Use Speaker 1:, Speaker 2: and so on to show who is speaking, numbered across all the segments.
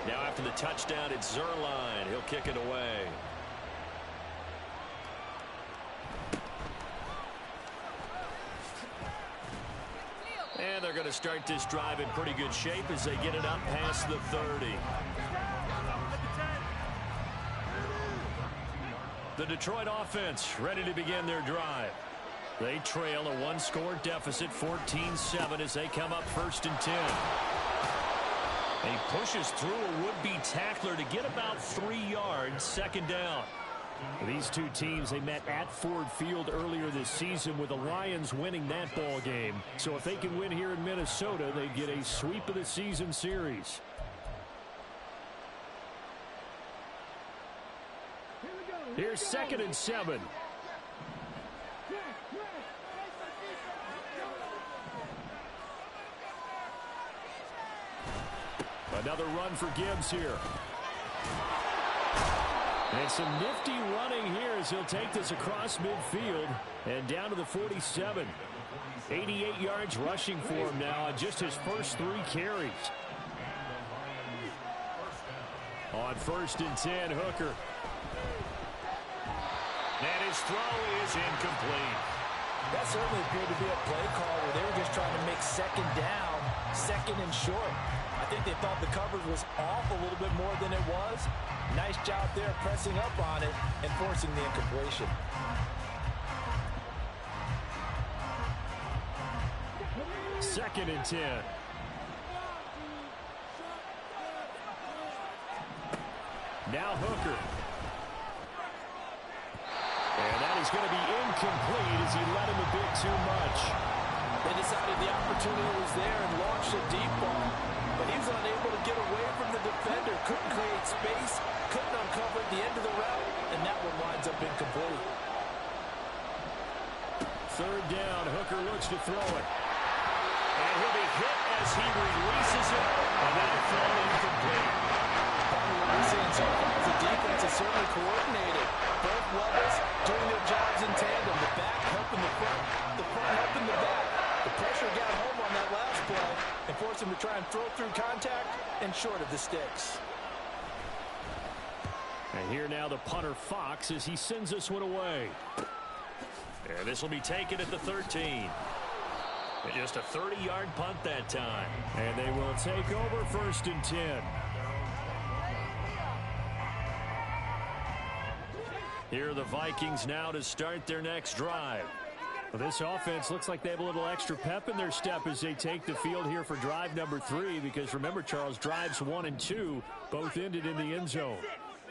Speaker 1: Now after the touchdown, it's Zerline. He'll kick it away. And they're going to start this drive in pretty good shape as they get it up past the 30. The Detroit offense ready to begin their drive. They trail a one-score deficit, 14-7, as they come up 1st and 10. And he pushes through a would-be tackler to get about 3 yards, 2nd down. These two teams, they met at Ford Field earlier this season with the Lions winning that ball game. So if they can win here in Minnesota, they get a sweep of the season series. Here's 2nd and 7. Another run for Gibbs here. And some nifty running here as he'll take this across midfield and down to the 47. 88 yards rushing for him now on just his first 3 carries. On 1st and 10, Hooker. And his throw is incomplete.
Speaker 2: That certainly appeared to be a play call where they were just trying to make 2nd down, 2nd and short. I think they thought the coverage was off a little bit more than it was. Nice job there pressing up on it and forcing the incompletion.
Speaker 1: Second and 10. Now Hooker. And that is going to be incomplete as he let him a bit too much.
Speaker 2: They decided the opportunity was there and launched a deep ball, but he was unable to get away from the defender, couldn't create space, couldn't uncover at the end of the route, and that one winds up incomplete.
Speaker 1: 3rd down, Hooker looks to throw it. And he'll be hit as he releases it, and that'll fall incomplete.
Speaker 2: Part of what we're seeing so far is the defense is certainly coordinated. Both levels doing their jobs in tandem. The back helping the front helping the back. The pressure got home on that last play and forced him to try and throw through contact and short of the sticks.
Speaker 1: And here now the punter Fox as he sends this one away. And this will be taken at the 13. And just a 30-yard punt that time. And they will take over 1st and 10. Here are the Vikings now to start their next drive. Well, this offense looks like they have a little extra pep in their step as they take the field here for drive number 3. Because remember, Charles, drives 1 and 2 both ended in the end zone.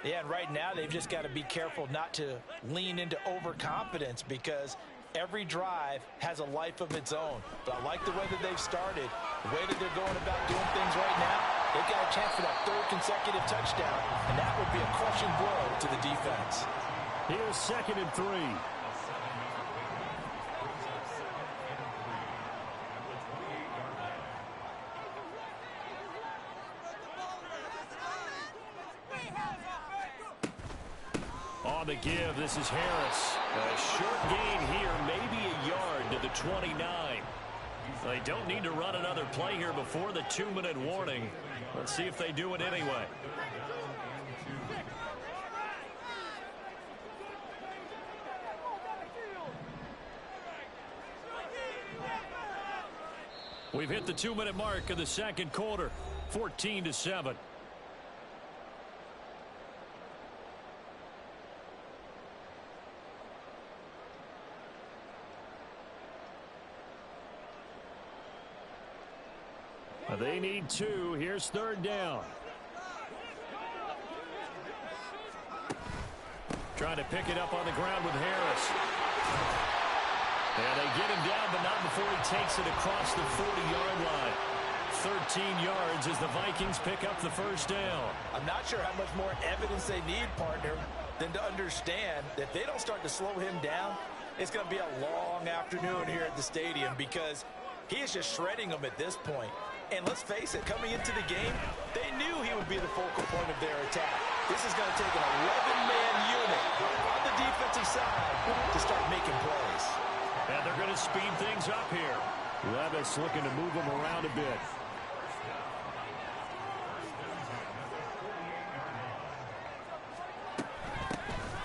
Speaker 2: Yeah, and right now they've just got to be careful not to lean into overconfidence because every drive has a life of its own. But I like the way that they've started, the way that they're going about doing things right now. They've got a chance for that 3rd consecutive touchdown, and that would be a crushing blow to the defense.
Speaker 1: Here's 2nd and 3. On the give, this is Harris. A short gain here, maybe a yard to the 29. They don't need to run another play here before the 2-minute warning. Let's see if they do it anyway. We've hit the 2-minute mark of the 2nd quarter, 14-7. They need 2. Here's 3rd down. Trying to pick it up on the ground with Harris. And they get him down, but not before he takes it across the 40-yard line. 13 yards as the Vikings pick up the 1st down.
Speaker 2: I'm not sure how much more evidence they need, partner, than to understand that if they don't start to slow him down, it's going to be a long afternoon here at the stadium because he is just shredding them at this point. And let's face it, coming into the game, they knew he would be the focal point of their attack. This is going to take an 11-man unit on the defensive side to start making plays.
Speaker 1: And they're going to speed things up here. Levis looking to move them around a bit.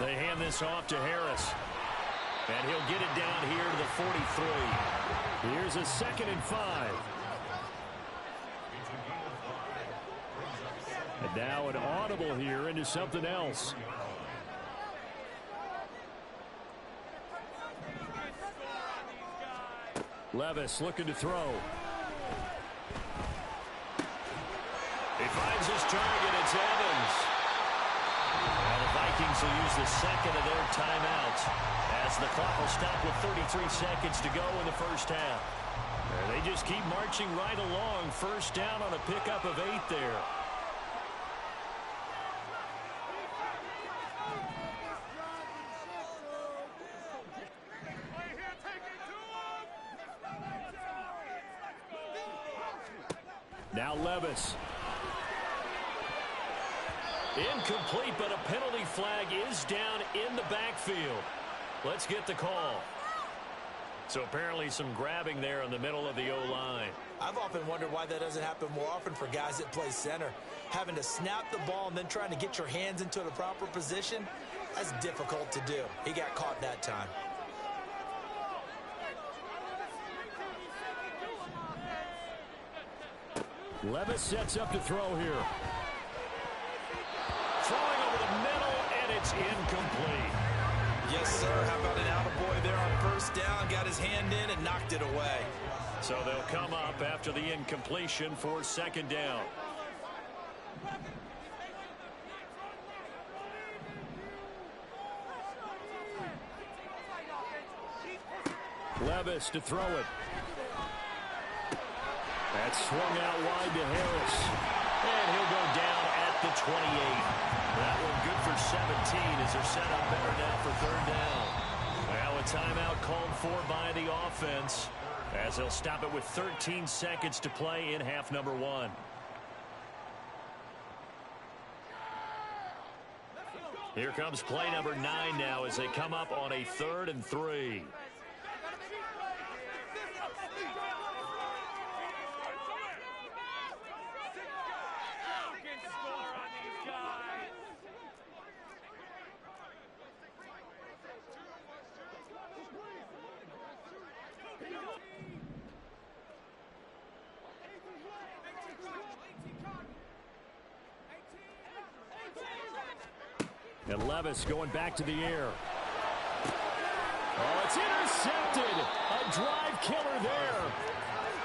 Speaker 1: They hand this off to Harris. And he'll get it down here to the 43. Here's a 2nd and 5. And now an audible here into something else. Levis looking to throw. He finds his target. It's Evans. Well, the Vikings will use the 2nd of their timeouts as the clock will stop with 33 seconds to go in the first half. And they just keep marching right along. First down on a pickup of 8 there. Now Levis. Incomplete, but a penalty flag is down in the backfield. Let's get the call. So apparently some grabbing there in the middle of the O-line.
Speaker 2: I've often wondered why that doesn't happen more often for guys that play center. Having to snap the ball and then trying to get your hands into the proper position, that's difficult to do. He got caught that time.
Speaker 1: Levis sets up to throw here. Throwing over the middle, and it's incomplete.
Speaker 2: Yes, sir. How about an attaboy there on first down? Got his hand in and knocked it away.
Speaker 1: So they'll come up after the incompletion for 2nd down. Levis to throw it. That's swung out wide to Harris. And he'll go down at the 28. That one good for 17 as they're set up better now for 3rd down. Now a timeout called for by the offense as they'll stop it with 13 seconds to play in half number 1. Here comes play number 9 now as they come up on a 3rd and 3. And Levis going back to the air. Oh, it's intercepted. A drive killer there.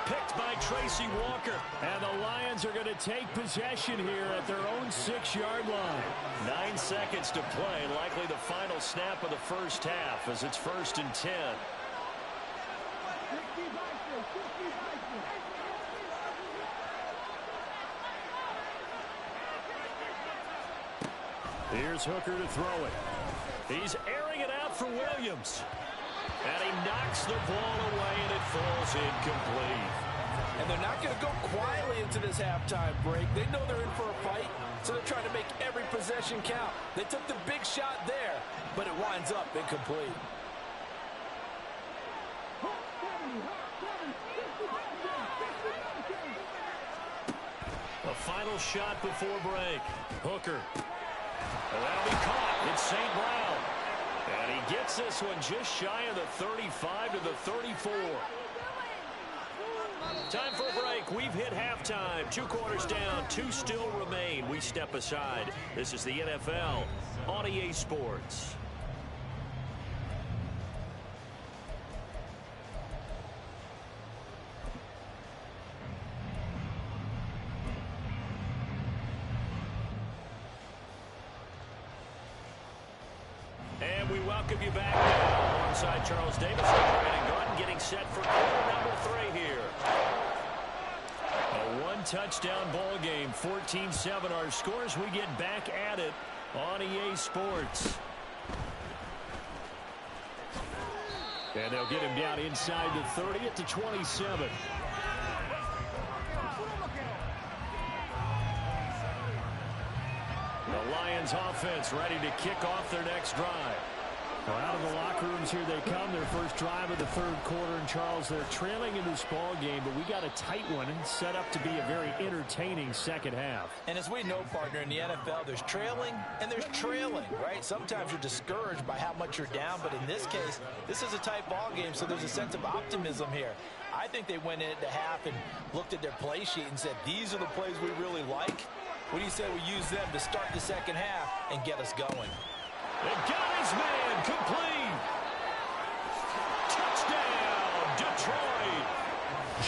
Speaker 1: Picked by Tracy Walker. And the Lions are going to take possession here at their own 6-yard line. 9 seconds to play. Likely the final snap of the first half as it's 1st and 10. Here's Hooker to throw it. He's airing it out for Williams. And he knocks the ball away, and it falls incomplete.
Speaker 2: And they're not going to go quietly into this halftime break. They know they're in for a fight, so they're trying to make every possession count. They took the big shot there, but it winds up incomplete.
Speaker 1: A final shot before break. Hooker. Well, that'll be caught. It's St. Brown. And he gets this one just shy of the 35 to the 34. Time for a break. We've hit halftime. 2 quarters down. 2 still remain. We step aside. This is the NFL on EA Sports. And we welcome you back now alongside Charles Davis and Brandon Gordon getting set for quarter number 3 here. A 1-touchdown ball game, 14-7 our scores. We get back at it on EA Sports. And they'll get him down inside the 30 at the 27. The Lions offense ready to kick off their next drive. Well, out of the locker rooms here they come. Their first drive of the third quarter. And, Charles, they're trailing in this ball game, but we got a tight one and set up to be a very entertaining second half.
Speaker 2: And as we know, partner, in the NFL, there's trailing and there's trailing, right? Sometimes you're discouraged by how much you're down, but in this case, this is a tight ball game, so there's a sense of optimism here. I think they went into half and looked at their play sheet and said, these are the plays we really like. What do you say we use them to start the second half and get us going?
Speaker 1: They got his man complete. Touchdown, Detroit.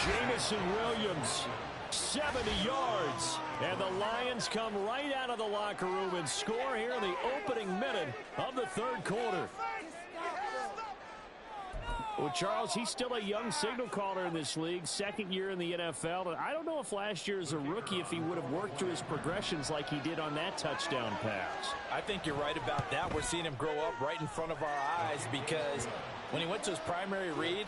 Speaker 1: Jamison Williams, 70 yards. And the Lions come right out of the locker room and score here in the opening minute of the third quarter. Well, Charles, he's still a young signal caller in this league, second year in the NFL. And I don't know if last year as a rookie, if he would have worked through his progressions like he did on that touchdown pass.
Speaker 2: I think you're right about that. We're seeing him grow up right in front of our eyes because when he went to his primary read,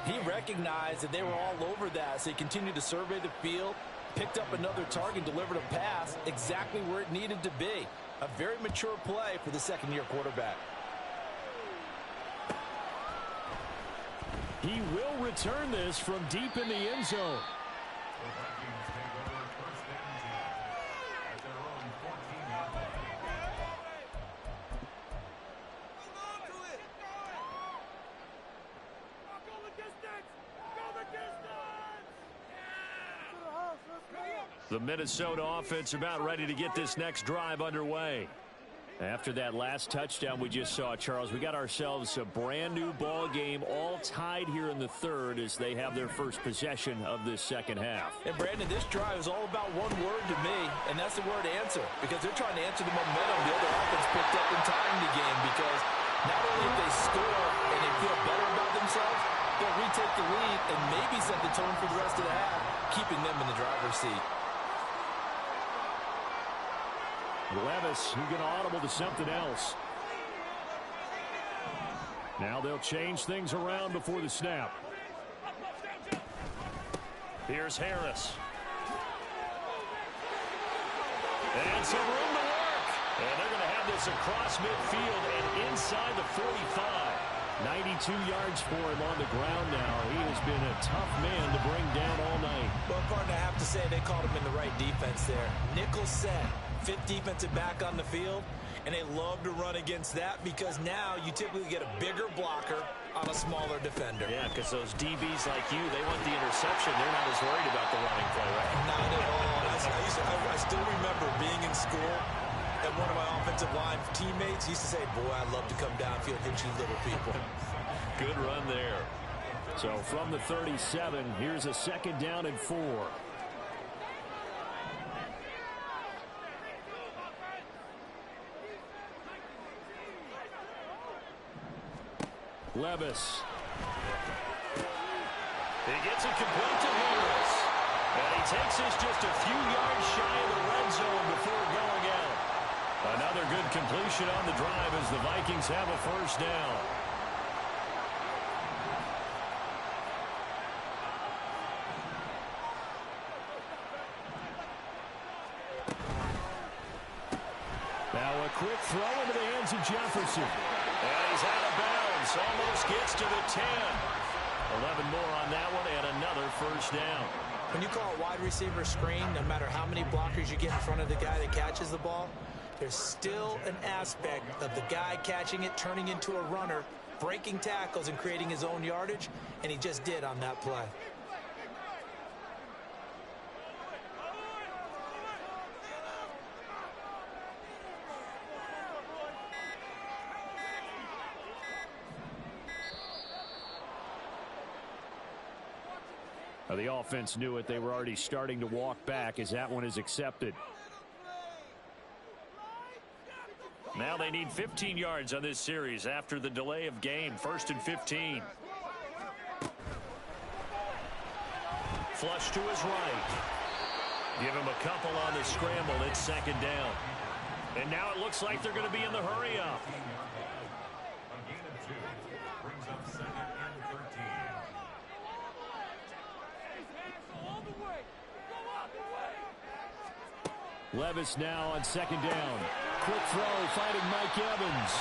Speaker 2: he recognized that they were all over that. So he continued to survey the field, picked up another target, delivered a pass exactly where it needed to be. A very mature play for the second-year quarterback.
Speaker 1: He will return this from deep in the end zone. The Minnesota offense about ready to get this next drive underway. After that last touchdown we just saw, Charles, we got ourselves a brand new ball game, all tied here in the third as they have their first possession of this second half.
Speaker 2: And Brandon, this drive is all about one word to me, and that's the word answer, because they're trying to answer the momentum the other offense picked up in tying the game, because not only if they score and they feel better about themselves, they'll retake the lead and maybe set the tone for the rest of the half, keeping them in the driver's seat.
Speaker 1: Levis, who's going to audible to something else. Now they'll change things around before the snap. Here's Harris. And some room to work. And they're going to have this across midfield and inside the 45. 92 yards for him on the ground now. He has been a tough man to bring down all night.
Speaker 2: Well, partner, I have to say they called him in the right defense there. Nickel set. Fifth defensive back on the field, and they love to run against that because now you typically get a bigger blocker on a smaller defender.
Speaker 3: Yeah, because those DBs like you, they want the interception. They're not as worried about the running play, right?
Speaker 2: Not at all. I still remember being in school, and one of my offensive line teammates used to say, boy, I'd love to come downfield and hit you little people.
Speaker 1: Good run there. So from the 37, here's a second down and 4. Levis. He gets it complete to Harris. And he takes this just a few yards shy of the red zone before going out. Another good completion on the drive as the Vikings have a first down. Now a quick throw into the hands of Jefferson. And he's out of bounds. Almost gets to the 10. 11 more on that one and another first down.
Speaker 2: When you call a wide receiver screen, no matter how many blockers you get in front of the guy that catches the ball, there's still an aspect of the guy catching it, turning into a runner, breaking tackles and creating his own yardage, and he just did on that play.
Speaker 1: The offense knew it. They were already starting to walk back as that one is accepted. Now they need 15 yards on this series after the delay of game. 1st and 15. Flush to his right. Give him a couple on the scramble. It's second down. And now it looks like they're going to be in the hurry up. Levis now on second down. Quick throw, fighting Mike Evans.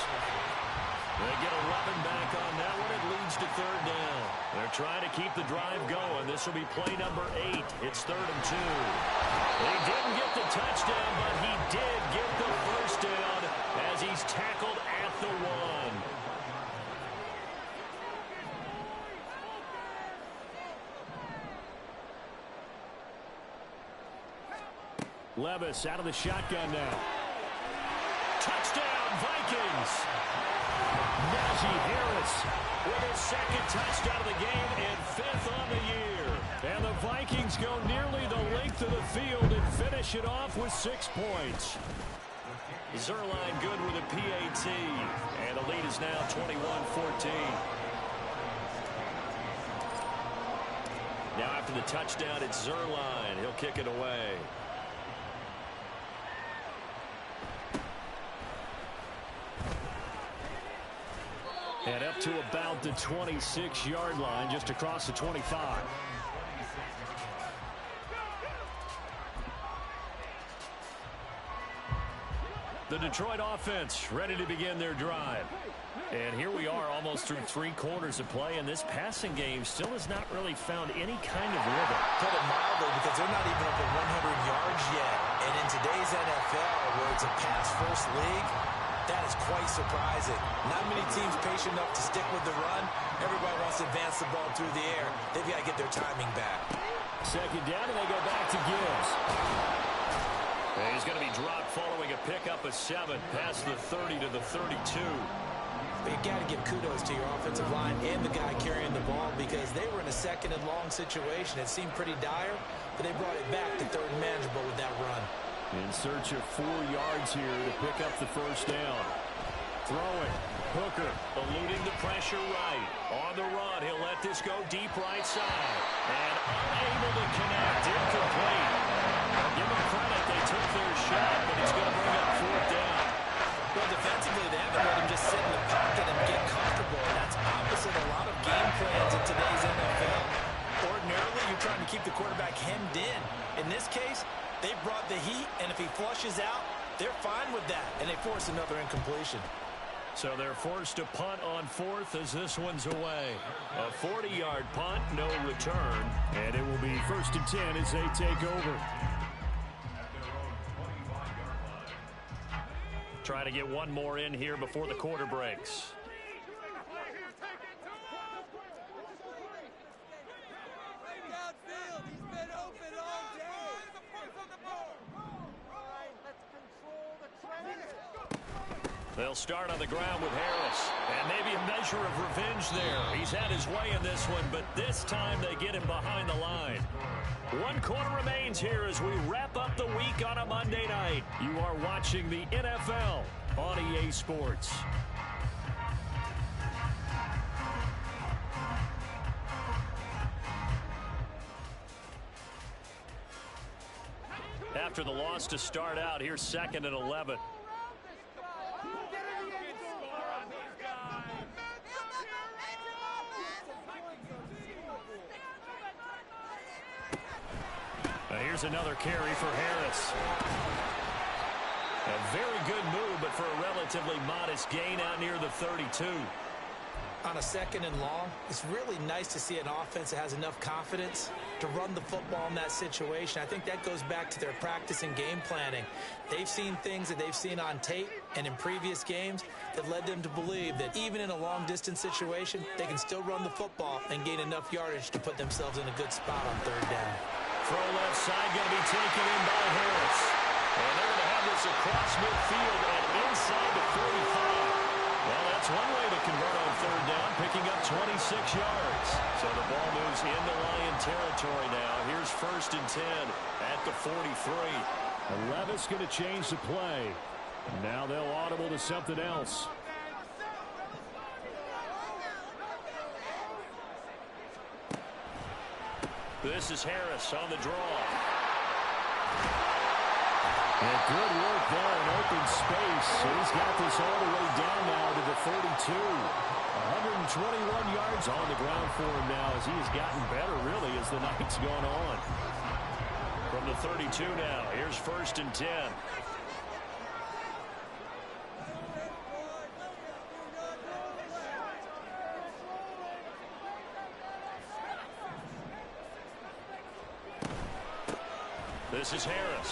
Speaker 1: They get 11 back on that one. It leads to third down. They're trying to keep the drive going. This will be play number 8. It's 3rd and 2. He didn't get the touchdown, but he did get the first down as he's tackled at the 1. Levis out of the shotgun now. Touchdown, Vikings! Najee Harris with his 2nd touchdown of the game and 5th on the year. And the Vikings go nearly the length of the field and finish it off with 6 points. Zerline good with a PAT. And the lead is now 21-14. Now after the touchdown, it's Zerline. He'll kick it away. And up to about the 26-yard line, just across the 25. The Detroit offense ready to begin their drive. And here we are almost through 3 quarters of play, and this passing game still has not really found any kind of rhythm.
Speaker 2: Put it mildly, because they're not even over 100 yards yet. And in today's NFL, where it's a pass-first league, that is quite surprising. Not many teams patient enough to stick with the run. Everybody wants to advance the ball through the air. They've got to get their timing back.
Speaker 1: 2nd down, and they go back to Gibbs. And he's going to be dropped following a pickup of 7 past the 30 to the 32.
Speaker 2: But you got to give kudos to your offensive line and the guy carrying the ball, because they were in a 2nd and long situation. It seemed pretty dire, but they brought it back to 3rd and manageable with that run.
Speaker 1: In search of 4 yards here to pick up the first down. Throwing. Hooker eluding the pressure right. On the run, he'll let this go deep right side. And unable to connect. Incomplete. I'll give them credit. They took their shot, but it's going to bring up 4th down.
Speaker 2: Well, defensively, they haven't let him just sit in the pocket and get comfortable. And that's opposite a lot of game plans in today's NFL. Ordinarily, you're trying to keep the quarterback hemmed in. In this case, they brought the heat, and if he flushes out, they're fine with that, and they force another incompletion.
Speaker 1: So they're forced to punt on 4th as this one's away. A 40-yard punt, no return, and it will be 1st and 10 as they take over. Try to get one more in here before the quarter breaks. They'll start on the ground with Harris. And maybe a measure of revenge there. He's had his way in this one, but this time they get him behind the line. 1 quarter remains here as we wrap up the week on a Monday night. You are watching the NFL on EA Sports. After the loss to start out, here's 2nd and 11. Here's another carry for Harris. A very good move, but for a relatively modest gain out near the 32.
Speaker 2: On a 2nd and long, it's really nice to see an offense that has enough confidence to run the football in that situation. I think that goes back to their practice and game planning. They've seen things that they've seen on tape and in previous games that led them to believe that even in a long-distance situation, they can still run the football and gain enough yardage to put themselves in a good spot on 3rd down.
Speaker 1: Throw left side going to be taken in by Harris. And they're going to have this across midfield and inside the 45. Well, that's one way to convert on 3rd down, picking up 26 yards. So the ball moves into Lion territory now. Here's 1st and 10 at the 43. And Levis going to change the play. Now they'll audible to something else. This is Harris on the draw. And good work there in open space. He's got this all the way down now to the 32. 121 yards on the ground for him now as he has gotten better, really, as the night's gone on. From the 32 now, here's 1st and 10. This is Harris.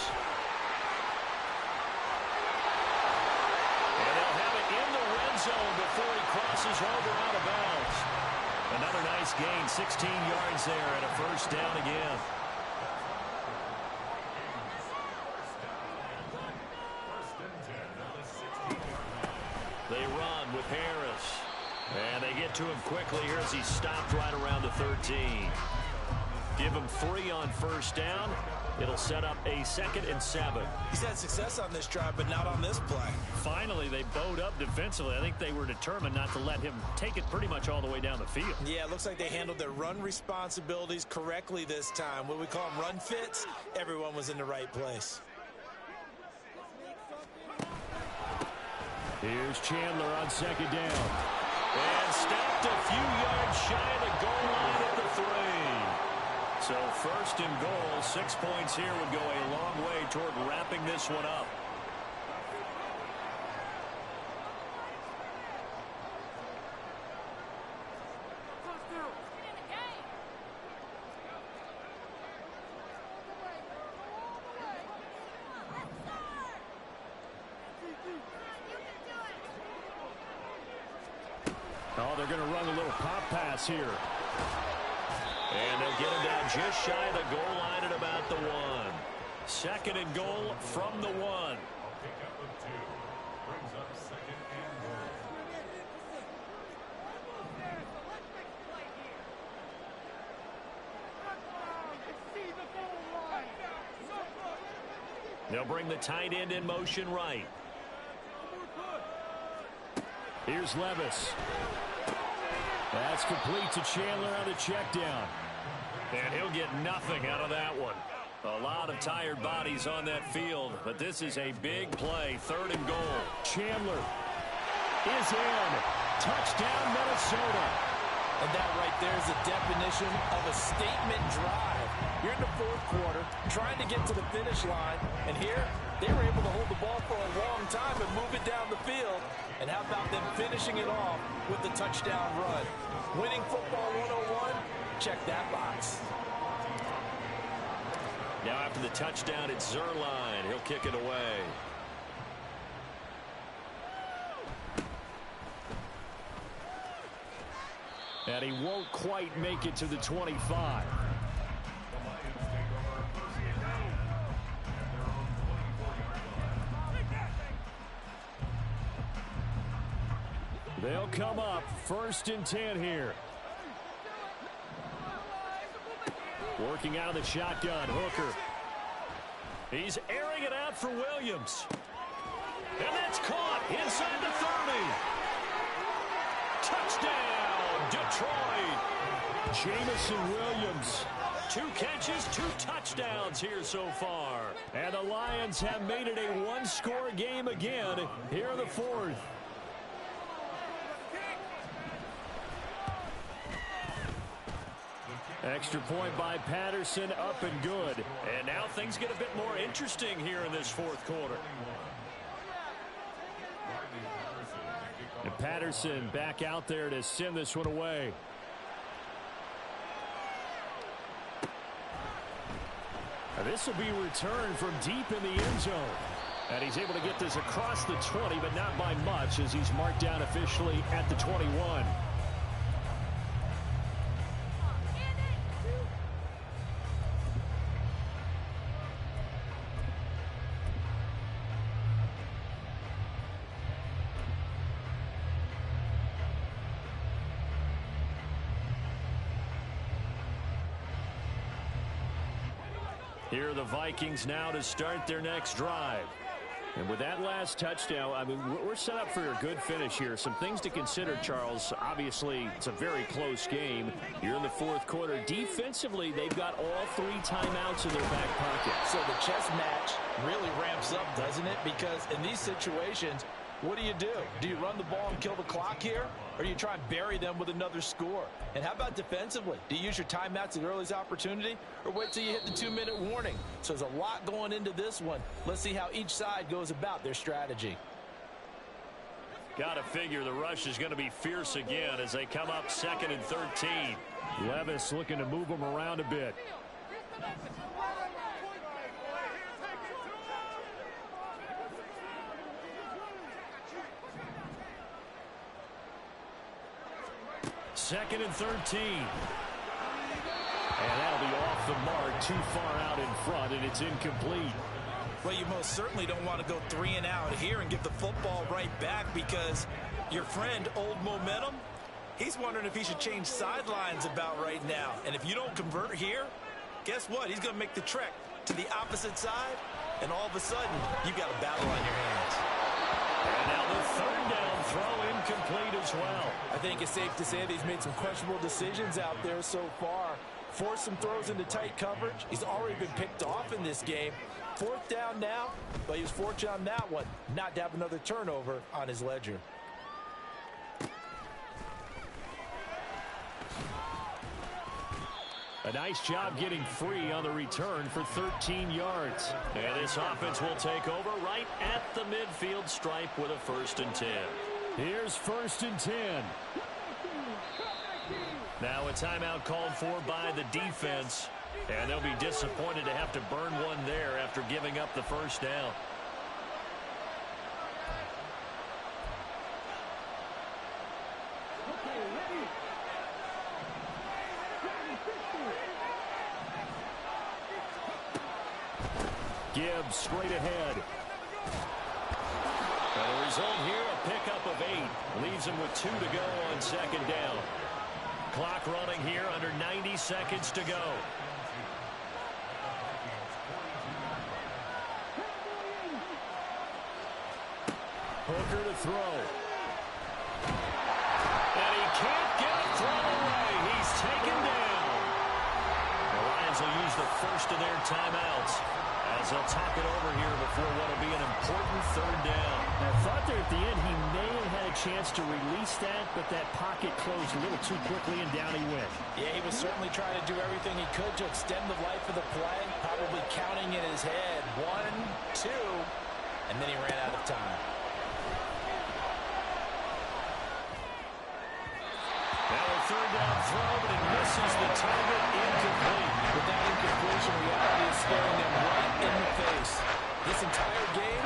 Speaker 1: And they'll have it in the red zone before he crosses over out of bounds. Another nice gain, 16 yards there, and a first down again. They run with Harris. And they get to him quickly here as he stopped right around the 13. Give him 3 on first down. It'll set up a 2nd and 7.
Speaker 2: He's had success on this drive, but not on this play.
Speaker 1: Finally, they bowed up defensively. I think they were determined not to let him take it pretty much all the way down the field.
Speaker 2: Yeah, it looks like they handled their run responsibilities correctly this time. What we call them run fits, everyone was in the right place.
Speaker 1: Here's Chandler on 2nd down. And stopped a few yards shy of the goal line at the 3. So 1st and goal, 6 points here would go a long way toward wrapping this one up. Oh, they're going to run a little pop pass here. And they'll get him down just shy of the goal line at about the 1. 2nd and goal from the 1. They'll bring the tight end in motion right. Here's Levis. That's complete to Chandler on the check down. And he'll get nothing out of that one. A lot of tired bodies on that field, but this is a big play. 3rd and goal. Chandler is in. Touchdown, Minnesota.
Speaker 2: And that right there is the definition of a statement drive. You're in the 4th quarter, trying to get to the finish line, and here they were able to hold the ball for a long time and move it down the field. And how about them finishing it off with the touchdown run? Winning football 101, check that box.
Speaker 1: Now after the touchdown, it's Zerline. He'll kick it away. And he won't quite make it to the 25. They'll come up 1st and 10 here. Working out of the shotgun, Hooker. He's airing it out for Williams. And that's caught inside the 30. Touchdown, Detroit. Jamison Williams. 2 catches, 2 touchdowns here so far. And the Lions have made it a 1-score game again here in the 4th. Extra point by Patterson, up and good. And now things get a bit more interesting here in this 4th quarter. And Patterson back out there to send this one away. Now this will be returned from deep in the end zone. And he's able to get this across the 20, but not by much, as he's marked down officially at the 21. Here are the Vikings now to start their next drive. And with that last touchdown, I mean, we're set up for a good finish here. Some things to consider, Charles. Obviously, it's a very close game. You're in the 4th quarter. Defensively, they've got all 3 timeouts in their back pocket.
Speaker 2: So the chess match really ramps up, doesn't it? Because in these situations, what do? Do you run the ball and kill the clock here? Or do you try and bury them with another score? And how about defensively? Do you use your timeouts at the earliest opportunity? Or wait till you hit the 2-minute warning? So there's a lot going into this one. Let's see how each side goes about their strategy.
Speaker 1: Got to figure the rush is going to be fierce again as they come up 2nd and 13. Levis looking to move them around a bit. 2nd and 13. And that'll be off the mark, too far out in front, and it's incomplete.
Speaker 2: Well, you most certainly don't want to go 3 and out here and give the football right back, because your friend, Old Momentum, he's wondering if he should change sidelines about right now. And if you don't convert here, guess what? He's going to make the trek to the opposite side, and all of a sudden, you've got a battle on your hands.
Speaker 1: And now the 3rd down throw incomplete as well.
Speaker 2: I think it's safe to say that he's made some questionable decisions out there so far. Forced some throws into tight coverage. He's already been picked off in this game. 4th down now, but he was fortunate on that one not to have another turnover on his ledger.
Speaker 1: A nice job getting free on the return for 13 yards. And this offense will take over right at the midfield stripe with a 1st and 10. Here's 1st and 10. Now a timeout called for by the defense. And they'll be disappointed to have to burn one there after giving up the 1st down. Gibbs straight ahead. And the result here, a pickup of 8. Leaves him with 2 to go on 2nd down. Clock running here, under 90 seconds to go. Hooker to throw. And he can't get a throw away. He's taken down. The Lions will use the 1st of their timeouts as they'll talk it over here before what will be an important 3rd down.
Speaker 4: I thought there at the end he may have had a chance to release that, but that pocket closed a little too quickly and down he went.
Speaker 2: Yeah, he was certainly trying to do everything he could to extend the life of the play, probably counting in his head 1, 2, and then he ran out of time.
Speaker 1: Now a 3rd down throw, but it misses the target, incomplete.
Speaker 2: With that incompletion, reality is staring them right in the face. This entire game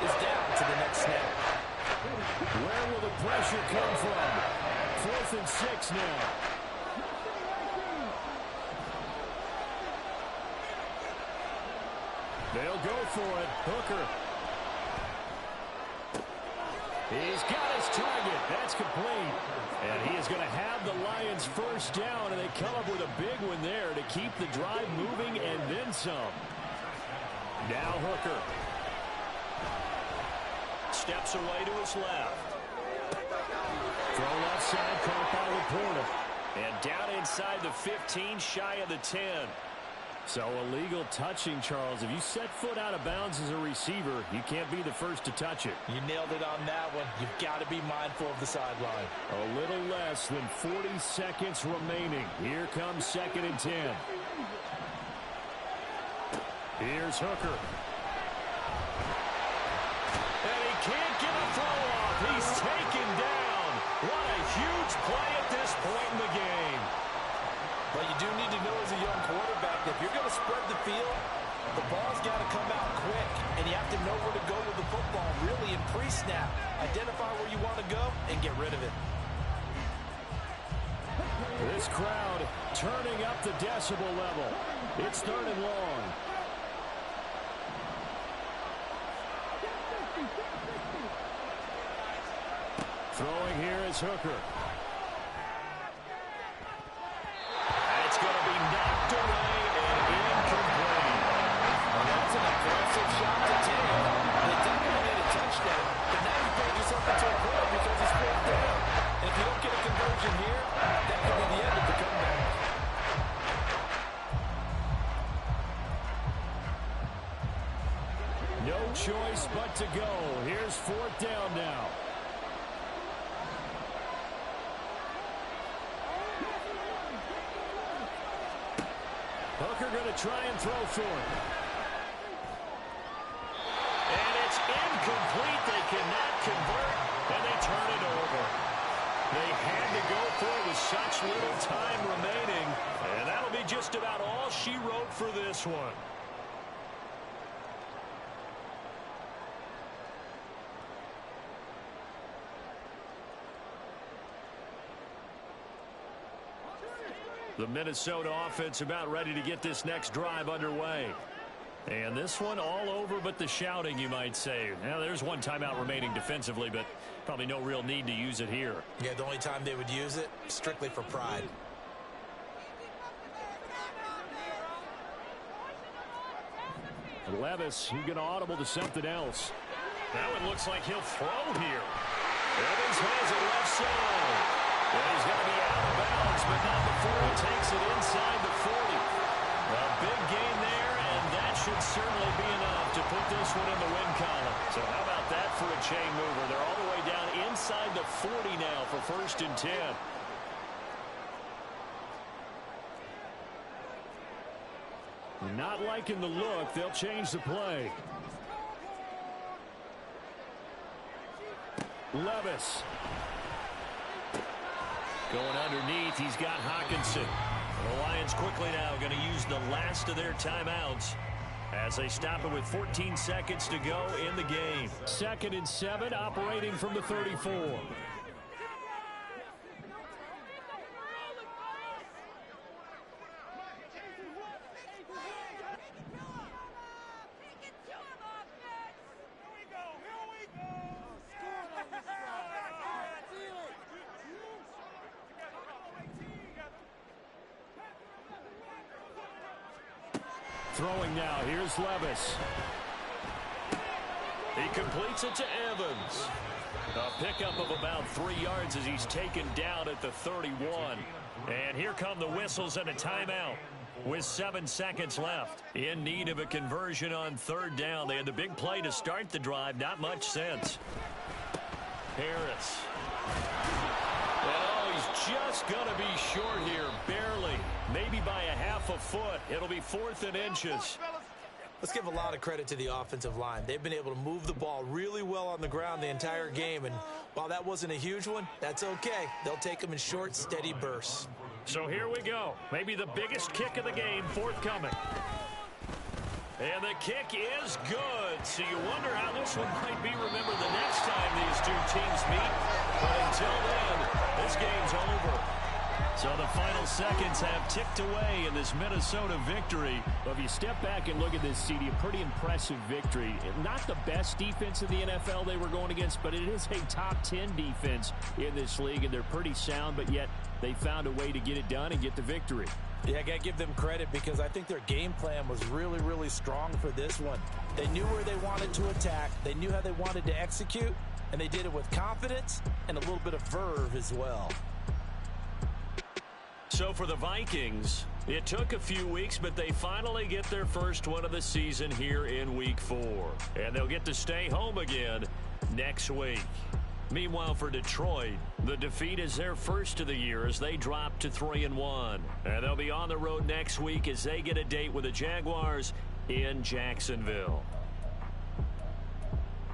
Speaker 2: is down to the next snap.
Speaker 1: Where will the pressure come from? 4th and 6 now. They'll go for it. Hooker. He's got his target. That's complete. And he is going to have the Lions 1st down, and they come up with a big one there to keep the drive moving and then some. Now Hooker. Steps away to his left. Throw left side, caught by Laporta. And down inside the 15, shy of the 10. So illegal touching, Charles. If you set foot out of bounds as a receiver, you can't be the first to touch it.
Speaker 2: You nailed it on that one. You've got to be mindful of the sideline.
Speaker 1: A little less than 40 seconds remaining. Here comes 2nd and 10. Here's Hooker. And he can't get a throw off. He's taken down. What a huge play at this point in the game.
Speaker 2: But you do need to know as a young quarterback that if you're going to spread the field, the ball's got to come out quick, and you have to know where to go with the football really in pre-snap. Identify where you want to go and get rid of it.
Speaker 1: This crowd turning up the decibel level. It's 3rd and long. Throwing here is Hooker. It's going to be knocked away and incomplete.
Speaker 2: Well, that's an aggressive shot to take. They definitely need a touchdown, but now you put yourself into a play because it's 4th down. And if you don't get a conversion here, that could be the end of the comeback.
Speaker 1: No choice but to go. Here's 4th down now. Hooker going to try and throw for it. And it's incomplete. They cannot convert, and they turn it over. They had to go for it with such little time remaining, and that'll be just about all she wrote for this one. The Minnesota offense about ready to get this next drive underway. And this one all over but the shouting, you might say. Now, there's one timeout remaining defensively, but probably no real need to use it here.
Speaker 2: Yeah, the only time they would use it, strictly for pride.
Speaker 4: Levis, he's going to audible to something else.
Speaker 1: Now it looks like he'll throw here. Evans has it left side. And he's going to be out of bounds, but not before he takes it inside the 40. A big gain there, and that should certainly be enough to put this one in the win column. So how about that for a chain mover? They're all the way down inside the 40 now for 1st and 10.
Speaker 4: Not liking the look. They'll change the play. Levis.
Speaker 1: Going underneath, he's got Hawkinson. The Lions quickly now going to use the last of their timeouts as they stop it with 14 seconds to go in the game.
Speaker 4: 2nd and 7, operating from the 34. Throwing now, here's Levis.
Speaker 1: He completes it to Evans. A pickup of about 3 yards as he's taken down at the 31. And here come the whistles and a timeout with 7 seconds left. In need of a conversion on 3rd down. They had the big play to start the drive. Not much sense. Harris. Oh, he's just going to be short here. Barely. Maybe by a half a foot. It'll be 4th and inches.
Speaker 2: Let's give a lot of credit to the offensive line. They've been able to move the ball really well on the ground the entire game. And while that wasn't a huge one, that's okay. They'll take them in short, steady bursts.
Speaker 1: So here we go. Maybe the biggest kick of the game forthcoming. And the kick is good. So you wonder how this one might be remembered the next time these two teams meet. But until then, this game's over. So the final seconds have ticked away in this Minnesota victory.
Speaker 4: Well, if you step back and look at this, CD, a pretty impressive victory. Not the best defense in the NFL they were going against, but it is a top 10 defense in this league, and they're pretty sound, but yet they found a way to get it done and get the victory.
Speaker 2: Yeah, I got to give them credit because I think their game plan was really, really strong for this one. They knew where they wanted to attack. They knew how they wanted to execute, and they did it with confidence and a little bit of verve as well.
Speaker 1: So for the Vikings, it took a few weeks, but they finally get their first one of the season here in Week 4. And they'll get to stay home again next week. Meanwhile, for Detroit, the defeat is their first of the year as they drop to 3-1. And they'll be on the road next week as they get a date with the Jaguars in Jacksonville.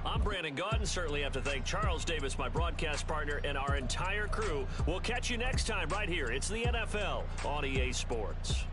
Speaker 1: I'm Brandon Gaudin. Certainly have to thank Charles Davis, my broadcast partner, and our entire crew. We'll catch you next time right here. It's the NFL on EA Sports.